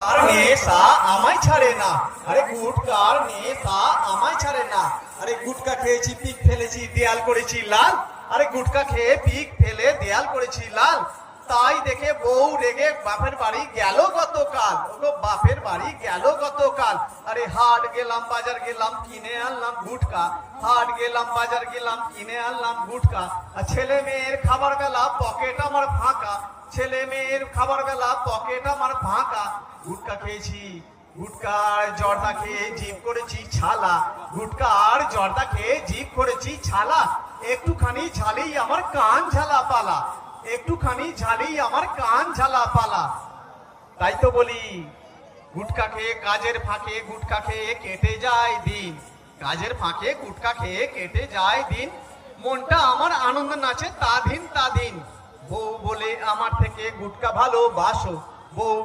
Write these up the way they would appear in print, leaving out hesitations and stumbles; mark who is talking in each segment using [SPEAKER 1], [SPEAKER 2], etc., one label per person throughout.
[SPEAKER 1] আর নেশা আমায় ছাড়ে না। আরে গুটকার নেশা আমায় ছাড়ে না। আরে গুটকা খেয়েছি, পিক ফেলেছি, দেয়াল করেছি লাল। আরে গুটকা খেয়ে পিক ফেলে দেয়াল করেছি লাল। তাই দেখে বউ রেগে বাপের বাড়ি গেল গতকাল। ওগো বাপের বাড়ি গেল গতকাল। আরে হাট গেলাম, বাজার গেলাম, কিনে আনলাম গুটকা। হাট গেলাম, বাজার গেলাম, কিনে আনলাম গুটকা। আর ছেলে মেয়ের খাবার বেলা পকেট আমার ফাঁকা। ছেলে মেয়ের খাবার বেলা পকেট আমার ফাঁকা। গুটকা খেয়েছি, গুটকার জর্দা খেয়ে জিভ করেছি ছালা। গুটকার জর্দা খেয়ে জিভ করেছি ছালা। একটুখানি ঝালেই আমার কান ঝালা পালা। একটুখানি ঝালেই আমার কান ঝালা পালা। তাই তো বলি, গুটকা খেয়ে কাজের ফাঁকে গুটকা খেয়ে কেটে যায় দিন। কাজের ফাঁকে গুটকা খেয়ে কেটে যায় দিন। মনটা আমার আনন্দ নাচে তা দিন তা দিন। বউ বলে আমার থেকে গুটকা ভালোবাসো। বউ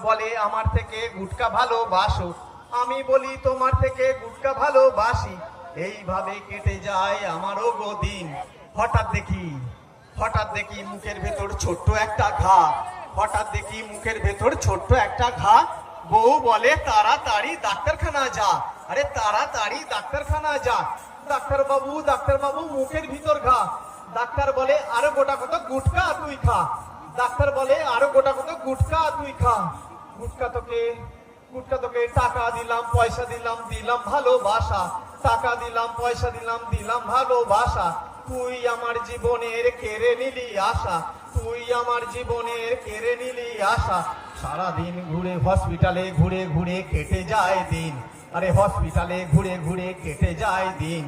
[SPEAKER 1] বলে আমার থেকে গুটকা ভালোবাসো। আমি বলি তোমার থেকে গুটকা ভালোবাসি। এইভাবে কেটে যায় আমারও গো দিন। হঠাৎ দেখি মুখের ভেতর ছোট্ট একটা ঘা। হঠাৎ দেখি মুখের ভেতর ছোট্ট একটা ঘা। বউ বলে তাড়াতাড়ি ডাক্তারখানা যা। আরে তাড়াতাড়ি ডাক্তারখানা যা। ডাক্তার বাবু মুখের ভিতর ঘা। ডাক্তার বলে আরো গোটা কত গুটকা তুই খা। ডাক্তার বলে আরো গোটা কত গুটকা তুই খা। গুটকা তোকে টাকা দিলাম, পয়সা দিলাম, দিলাম ভালোবাসা। টাকা দিলাম, পয়সা দিলাম, দিলাম ভালোবাসা। তুই আমার জীবনের কেড়ে নিলি আশা। তুই আমার জীবনের কেড়ে নিলি আশা। সারাদিন ঘুরে হসপিটালে ঘুরে ঘুরে কেটে যায় দিন। আরে হসপিটালে ঘুরে ঘুরে কেটে যায় দিন।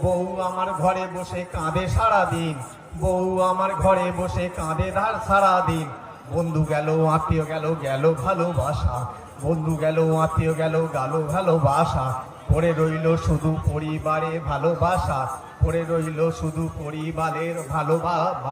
[SPEAKER 1] বউ আমার ঘরে বসে কাঁদে সারাদিন। বউ আমার ঘরে বসে কাঁদে সারাদিন। বন্ধু গেল, আত্মীয় গেল, গেল ভালোবাসা। বন্ধু গেল, আত্মীয় গেল, গেল ভালোবাসা। পড়ে রইল শুধু পরিবারে ভালোবাসা। পড়ে রইল শুধু পরিবারের ভালোবাসা।